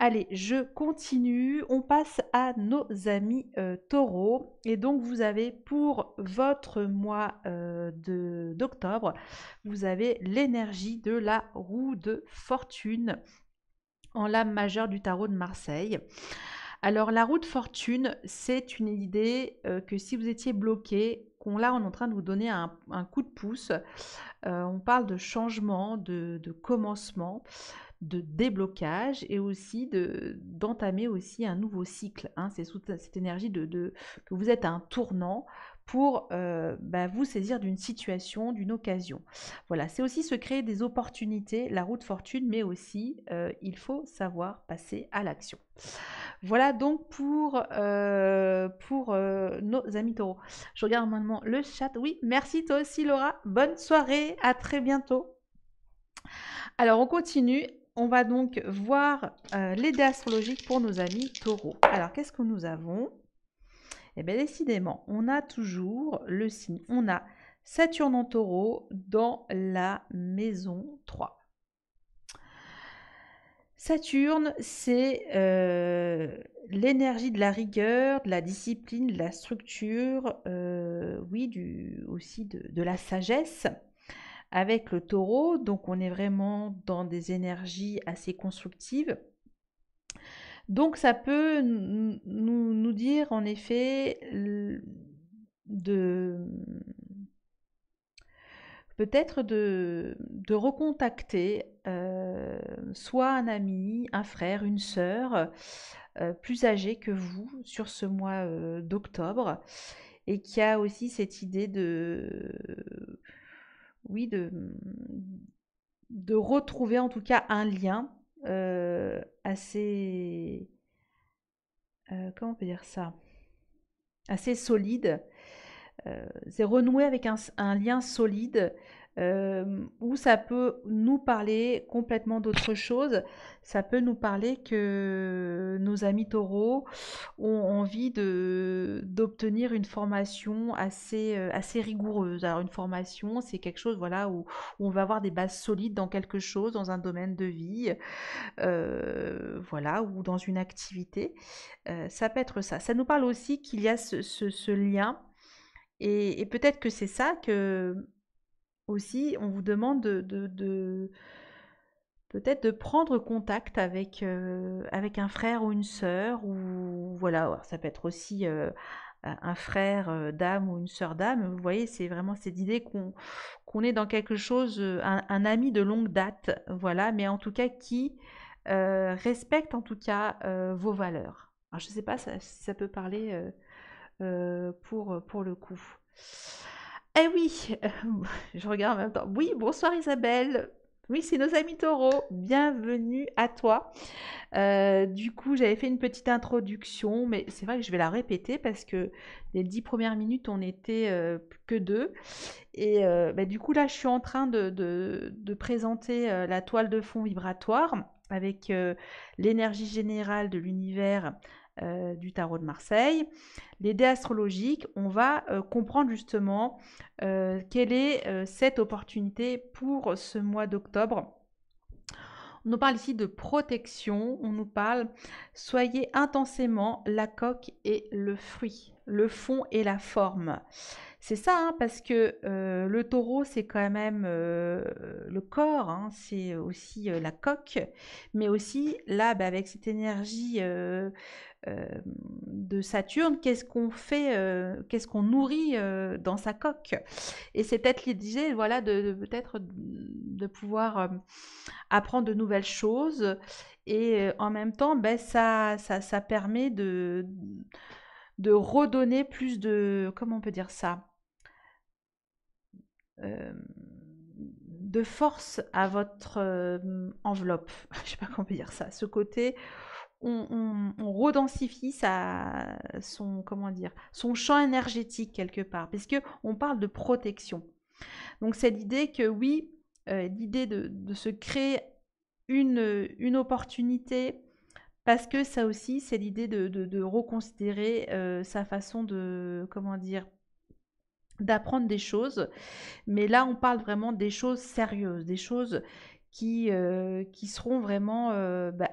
Allez, je continue. On passe à nos amis taureaux. Et donc, vous avez pour votre mois d'octobre, vous avez l'énergie de la roue de fortune en lame majeure du tarot de Marseille. Alors, la roue de fortune, c'est une idée que si vous étiez bloqué, qu'on là, on est en train de vous donner un coup de pouce. On parle de changement, de commencement, de déblocage et aussi d'entamer aussi un nouveau cycle, hein. C'est sous cette énergie que vous êtes à un tournant pour vous saisir d'une situation, d'une occasion. Voilà, c'est aussi se créer des opportunités, la roue de fortune, mais aussi il faut savoir passer à l'action. Voilà donc pour nos amis taureaux. Je regarde maintenant le chat. Oui, merci toi aussi Laura. Bonne soirée, à très bientôt. Alors on continue. On va donc voir les dés astrologiques pour nos amis taureaux. Alors qu'est-ce que nous avons? Eh bien décidément, on a toujours le signe. On a Saturne en taureau dans la maison 3. Saturne, c'est l'énergie de la rigueur, de la discipline, de la structure, oui, aussi de la sagesse. Avec le taureau, donc on est vraiment dans des énergies assez constructives. Donc ça peut nous dire en effet de peut-être de recontacter soit un ami, un frère, une sœur plus âgé que vous sur ce mois d'octobre et qui a aussi cette idée oui, de retrouver en tout cas un lien assez, comment on peut dire ça, assez solide. C'est renouer avec un lien solide où ça peut nous parler complètement d'autre chose. Ça peut nous parler que nos amis taureaux ont envie d'obtenir une formation assez rigoureuse. Alors une formation, c'est quelque chose voilà, où on va avoir des bases solides dans quelque chose, dans un domaine de vie, voilà, ou dans une activité. Ça peut être ça. Ça nous parle aussi qu'il y a ce lien et peut-être que c'est ça que aussi on vous demande peut-être de prendre contact avec un frère ou une sœur ou voilà, alors ça peut être aussi un frère d'âme ou une sœur d'âme. Vous voyez, c'est vraiment cette idée qu'on est dans quelque chose, un ami de longue date, voilà, mais en tout cas qui respecte en tout cas vos valeurs. Alors je ne sais pas si ça peut parler pour le coup. Eh oui, je regarde en même temps. Oui, bonsoir Isabelle. Oui, c'est nos amis taureaux. Bienvenue à toi. Du coup, j'avais fait une petite introduction, mais c'est vrai que je vais la répéter parce que les 10 premières minutes, on n'était que deux. Et du coup, là, je suis en train de présenter la toile de fond vibratoire avec l'énergie générale de l'univers du tarot de Marseille. Les dés astrologiques, on va comprendre justement quelle est cette opportunité pour ce mois d'octobre. On nous parle ici de protection, on nous parle soyez intensément la coque et le fruit, le fond et la forme. C'est ça, hein, parce que le taureau, c'est quand même le corps, hein, c'est aussi la coque, mais aussi là, avec cette énergie de Saturne, qu'est-ce qu'on fait, qu'est-ce qu'on nourrit dans sa coque. Et c'est peut-être l'idée, voilà, peut-être de pouvoir apprendre de nouvelles choses. Et en même temps, ça permet de redonner plus de, comment on peut dire ça, euh, de force à votre enveloppe. Je sais pas comment on peut dire ça. Ce côté, on redensifie comment dire, son champ énergétique quelque part, puisque on parle de protection. Donc c'est l'idée que oui, l'idée de se créer une opportunité, parce que ça aussi, c'est l'idée de reconsidérer sa façon de, comment dire, d'apprendre des choses. Mais là, on parle vraiment des choses sérieuses, des choses qui seront vraiment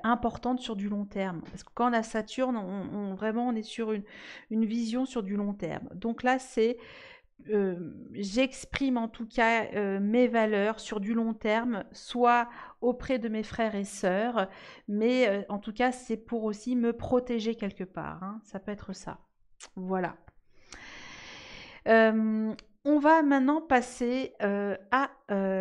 importantes sur du long terme. Parce que quand on a Saturne, vraiment on est sur une vision sur du long terme. Donc là, c'est j'exprime en tout cas mes valeurs sur du long terme, soit auprès de mes frères et sœurs, mais en tout cas, c'est pour aussi me protéger quelque part, hein. Ça peut être ça. Voilà. On va maintenant passer à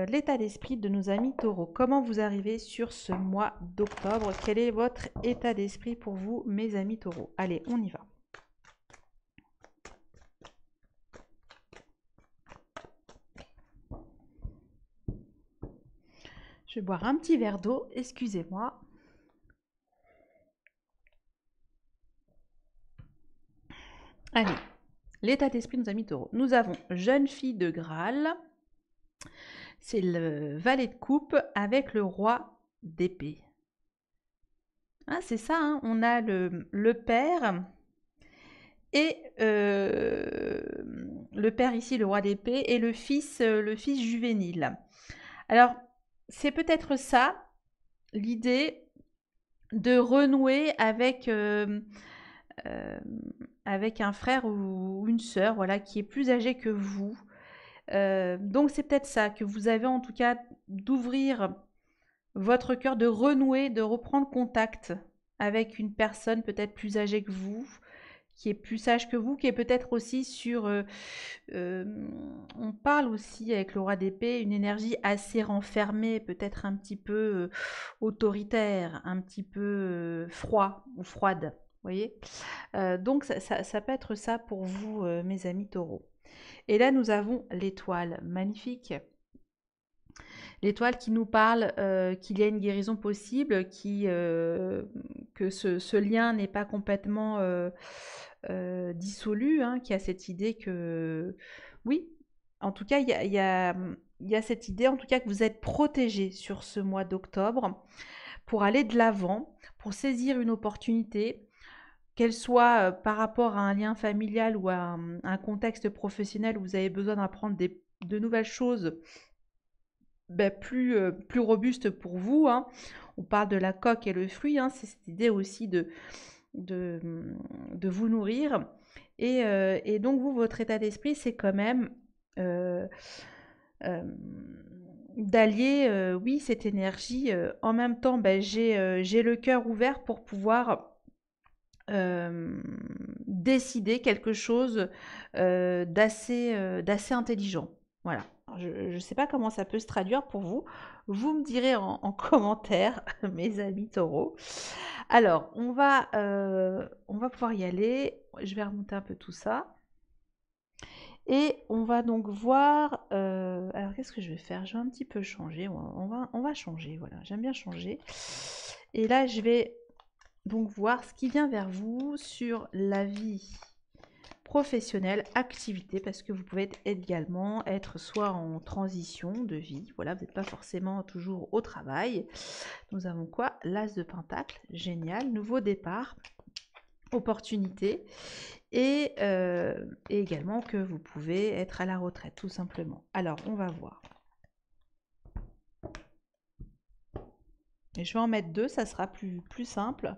l'état d'esprit de nos amis taureaux. Comment vous arrivez sur ce mois d'octobre? Quel est votre état d'esprit pour vous, mes amis taureaux? Allez, on y va. Je vais boire un petit verre d'eau, excusez-moi. Allez, l'état d'esprit de nos amis taureaux. Nous avons jeune fille de Graal. C'est le valet de coupe avec le roi d'épée. Ah, c'est ça, hein, on a le père et le père ici, le roi d'épée, et le fils juvénile. Alors, c'est peut-être ça, l'idée de renouer avec un frère ou une sœur, voilà, qui est plus âgé que vous. Donc c'est peut-être ça, que vous avez en tout cas d'ouvrir votre cœur, de renouer, de reprendre contact avec une personne peut-être plus âgée que vous, qui est plus sage que vous, qui est peut-être aussi sur... on parle aussi avec le roi d'épée, une énergie assez renfermée, peut-être un petit peu autoritaire, un petit peu froid ou froide. Vous voyez, donc ça peut être ça pour vous, mes amis taureaux. Et là, nous avons l'étoile magnifique. L'étoile qui nous parle qu'il y a une guérison possible, que ce lien n'est pas complètement dissolu, hein, qu'il y a cette idée que... Oui, en tout cas, il y a cette idée, en tout cas, que vous êtes protégé sur ce mois d'octobre pour aller de l'avant, pour saisir une opportunité, qu'elle soit par rapport à un lien familial ou à un contexte professionnel où vous avez besoin d'apprendre de nouvelles choses plus robustes pour vous, hein. On parle de la coque et le fruit, hein, c'est cette idée aussi de, de vous nourrir. Et donc, vous, votre état d'esprit, c'est quand même euh, euh, d'allier, oui, cette énergie. En même temps, j'ai le cœur ouvert pour pouvoir décider quelque chose d'assez intelligent. Voilà. Je ne sais pas comment ça peut se traduire pour vous. Vous me direz en commentaire, mes amis taureaux. Alors, on va pouvoir y aller. Je vais remonter un peu tout ça. Et on va donc voir... alors, qu'est-ce que je vais faire? Je vais un petit peu changer. On va changer, voilà. J'aime bien changer. Et là, je vais donc voir ce qui vient vers vous sur la vie professionnelle, activité, parce que vous pouvez également être soit en transition de vie, voilà, vous n'êtes pas forcément toujours au travail. Nous avons quoi? L'As de Pentacle, génial, nouveau départ, opportunité, et également que vous pouvez être à la retraite, tout simplement. Alors, on va voir. Et je vais en mettre deux, ça sera plus simple.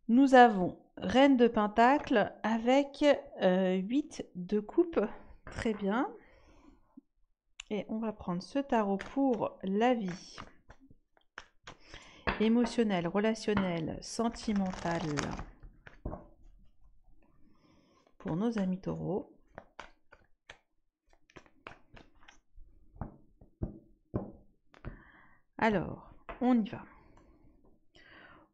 Nous avons Reine de Pentacle avec 8 de coupe. Très bien. Et on va prendre ce tarot pour la vie émotionnelle, relationnelle, sentimentale pour nos amis taureaux. Alors, on y va.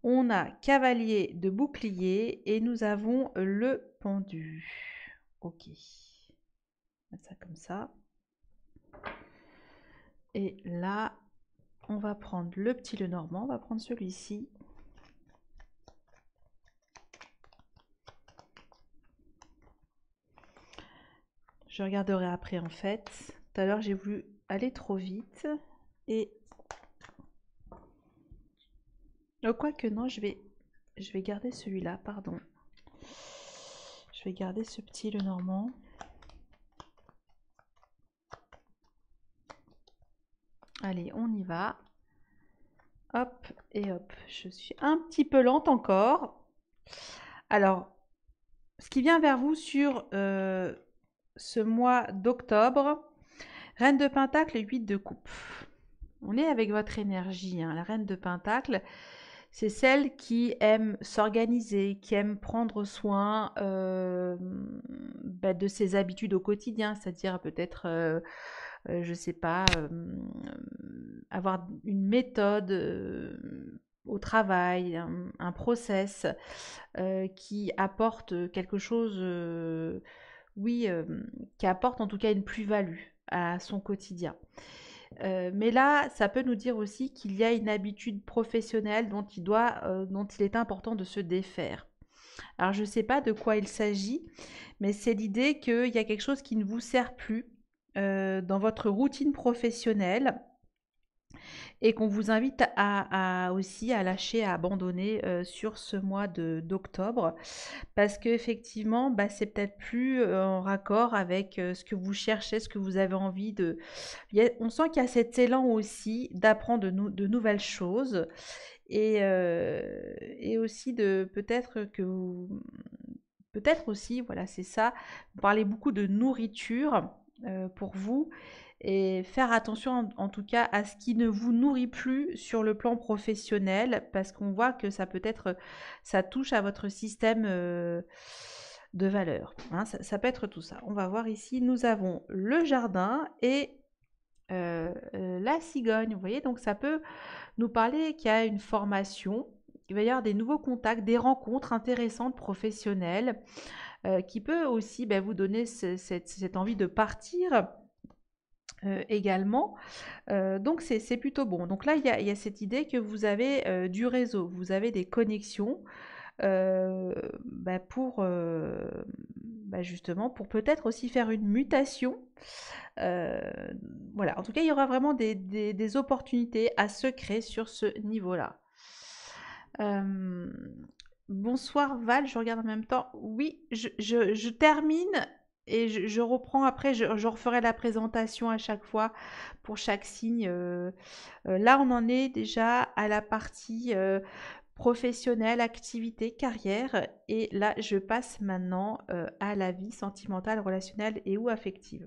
On a cavalier de bouclier et nous avons le pendu. Ok. On va mettre ça comme ça. Et là, on va prendre le petit Lenormand. On va prendre celui-ci. Je regarderai après en fait. Tout à l'heure, j'ai voulu aller trop vite. Et... quoique non, je vais garder celui-là, pardon. Je vais garder ce petit Lenormand. Allez, on y va. Hop et hop. Je suis un petit peu lente encore. Alors, ce qui vient vers vous sur ce mois d'octobre, Reine de Pentacle et 8 de coupe. On est avec votre énergie, hein. La Reine de Pentacle, c'est celle qui aime s'organiser, qui aime prendre soin de ses habitudes au quotidien, c'est-à-dire peut-être, je sais pas, avoir une méthode au travail, un process qui apporte quelque chose, oui, qui apporte en tout cas une plus-value à son quotidien. Mais là, ça peut nous dire aussi qu'il y a une habitude professionnelle dont il est important de se défaire. Alors, je ne sais pas de quoi il s'agit, mais c'est l'idée qu'il y a quelque chose qui ne vous sert plus dans votre routine professionnelle et qu'on vous invite aussi à lâcher, à abandonner sur ce mois d'octobre. Parce qu'effectivement, c'est peut-être plus en raccord avec ce que vous cherchez, ce que vous avez envie de... on sent qu'il y a cet élan aussi d'apprendre de nouvelles choses et aussi de peut-être que vous... Peut-être aussi, voilà, c'est ça, vous parlez beaucoup de nourriture pour vous et faire attention en tout cas à ce qui ne vous nourrit plus sur le plan professionnel parce qu'on voit que ça peut être, ça touche à votre système de valeurs, hein, ça peut être tout ça. On va voir ici, nous avons le jardin et la cigogne, vous voyez, donc ça peut nous parler qu'il y a une formation, il va y avoir des nouveaux contacts, des rencontres intéressantes professionnelles qui peut aussi vous donner cette envie de partir également. Donc c'est plutôt bon. Donc là, il y a cette idée que vous avez du réseau, vous avez des connexions pour justement pour peut-être aussi faire une mutation. Voilà, en tout cas, il y aura vraiment des opportunités à se créer sur ce niveau-là. Bonsoir Val, je regarde en même temps. Oui, je termine et je reprends après, je referai la présentation à chaque fois pour chaque signe. Là, on en est déjà à la partie professionnelle, activité, carrière. Et là, je passe maintenant à la vie sentimentale, relationnelle et ou affective.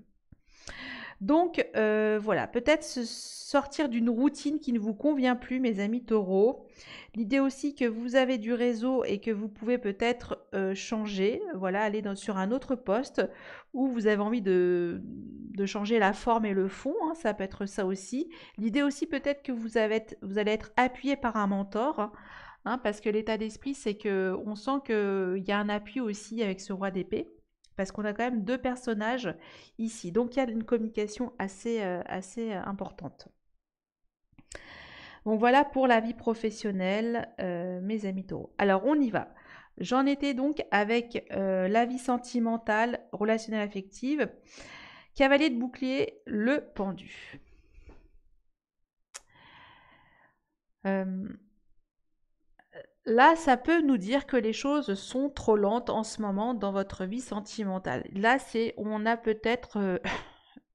Donc voilà, peut-être sortir d'une routine qui ne vous convient plus, mes amis taureaux. L'idée aussi que vous avez du réseau et que vous pouvez peut-être changer, voilà, aller sur un autre poste où vous avez envie de changer la forme et le fond, hein, ça peut être ça aussi. L'idée aussi peut-être que vous allez être appuyé par un mentor, hein, parce que l'état d'esprit, c'est que on sent qu'il y a un appui aussi avec ce roi d'épée. Parce qu'on a quand même deux personnages ici. Donc il y a une communication assez importante. Donc voilà pour la vie professionnelle, mes amis taureaux. Alors on y va. J'en étais donc avec la vie sentimentale, relationnelle, affective. Cavalier de bouclier, le pendu. Là, ça peut nous dire que les choses sont trop lentes en ce moment dans votre vie sentimentale. Là, on a peut-être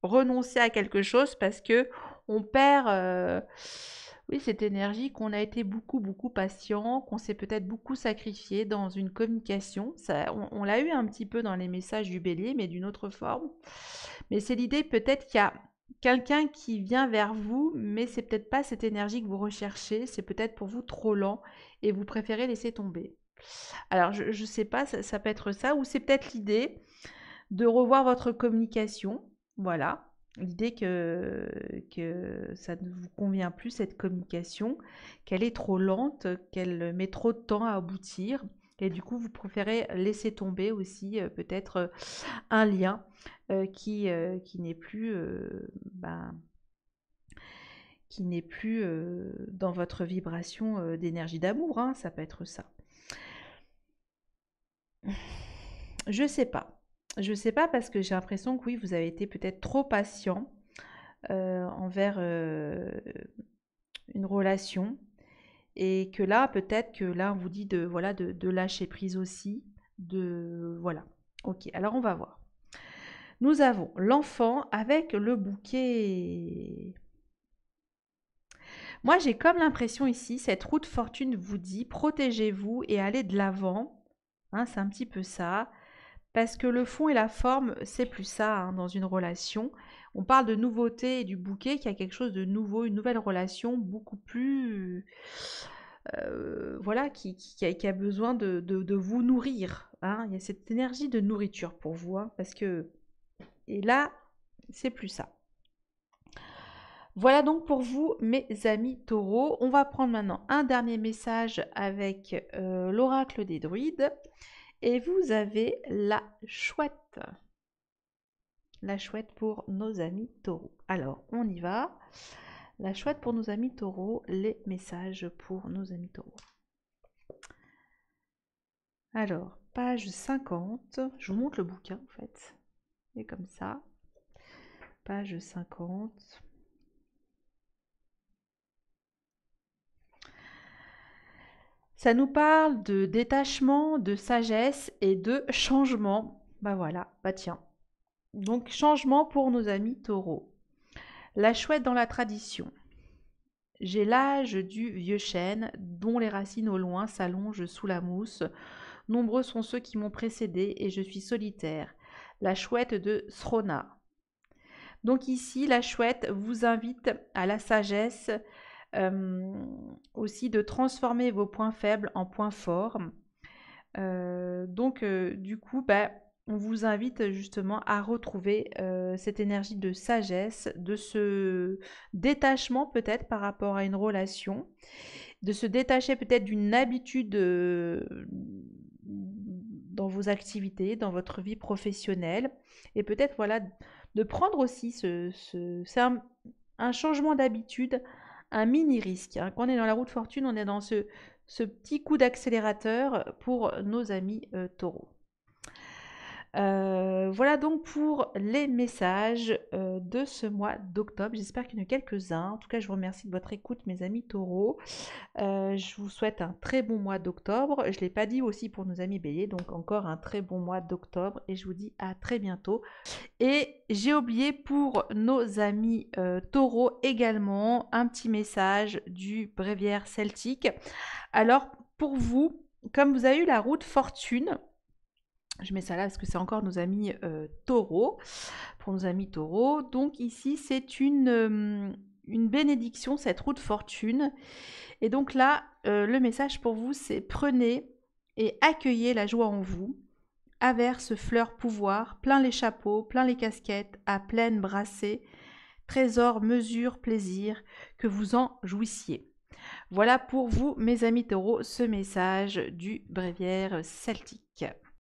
renoncer à quelque chose parce que on perd oui, cette énergie, qu'on a été beaucoup patient, qu'on s'est peut-être beaucoup sacrifié dans une communication. Ça, on l'a eu un petit peu dans les messages du bélier, mais d'une autre forme. Mais c'est l'idée peut-être qu'il y a quelqu'un qui vient vers vous, mais c'est peut-être pas cette énergie que vous recherchez, c'est peut-être pour vous trop lent et vous préférez laisser tomber. Alors je sais pas, ça peut être ça, ou c'est peut-être l'idée de revoir votre communication. Voilà, l'idée que ça ne vous convient plus, cette communication, qu'elle est trop lente, qu'elle met trop de temps à aboutir. Et du coup, vous préférez laisser tomber aussi peut-être un lien qui n'est plus, qui n'est plus dans votre vibration d'énergie d'amour, hein, ça peut être ça. Je sais pas. Je sais pas parce que j'ai l'impression que oui, vous avez été peut-être trop patient envers une relation et que là, peut-être que là, on vous dit de voilà de lâcher prise aussi, de voilà. Ok, alors on va voir. Nous avons l'enfant avec le bouquet. Moi, j'ai comme l'impression ici, cette roue de fortune vous dit protégez-vous et allez de l'avant. Hein, c'est un petit peu ça. Parce que le fond et la forme, c'est plus ça hein, dans une relation. On parle de nouveauté et du bouquet qui a quelque chose de nouveau, une nouvelle relation beaucoup plus... voilà, qui a besoin de vous nourrir. Hein. Il y a cette énergie de nourriture pour vous. Hein, parce que... Et là, c'est plus ça. Voilà donc pour vous, mes amis taureaux. On va prendre maintenant un dernier message avec l'oracle des druides. Et vous avez la chouette. La chouette pour nos amis taureaux. Alors, on y va. La chouette pour nos amis taureaux, les messages pour nos amis taureaux. Alors, page 50. Je vous montre le bouquin, en fait. Et comme ça. Page 50. Ça nous parle de détachement, de sagesse et de changement. Bah voilà, bah tiens. Donc, changement pour nos amis taureaux. La chouette dans la tradition. J'ai l'âge du vieux chêne, dont les racines au loin s'allongent sous la mousse. Nombreux sont ceux qui m'ont précédé, et je suis solitaire. La chouette de Srona. Donc ici, la chouette vous invite à la sagesse, aussi de transformer vos points faibles en points forts. Du coup, bah, on vous invite justement à retrouver cette énergie de sagesse, de ce détachement peut-être par rapport à une relation, de se détacher peut-être d'une habitude dans vos activités, dans votre vie professionnelle, et peut-être voilà de prendre aussi c'est un changement d'habitude, un mini risque. Hein. Quand on est dans la roue de fortune, on est dans ce petit coup d'accélérateur pour nos amis taureaux. Voilà donc pour les messages de ce mois d'octobre. J'espère qu'il y en a quelques-uns. En tout cas, je vous remercie de votre écoute, mes amis taureaux. Je vous souhaite un très bon mois d'octobre. Je ne l'ai pas dit aussi pour nos amis béliers, donc encore un très bon mois d'octobre. Et je vous dis à très bientôt. Et j'ai oublié pour nos amis taureaux également un petit message du bréviaire celtique. Alors, pour vous, comme vous avez eu la roue de fortune, je mets ça là parce que c'est encore nos amis taureaux, pour nos amis taureaux. Donc ici, c'est une bénédiction, cette roue de fortune. Et donc là, le message pour vous, c'est prenez et accueillez la joie en vous. Averse, fleurs, pouvoir, plein les chapeaux, plein les casquettes, à pleine brassée, trésor, mesure, plaisir, que vous en jouissiez. Voilà pour vous, mes amis taureaux, ce message du bréviaire celtique.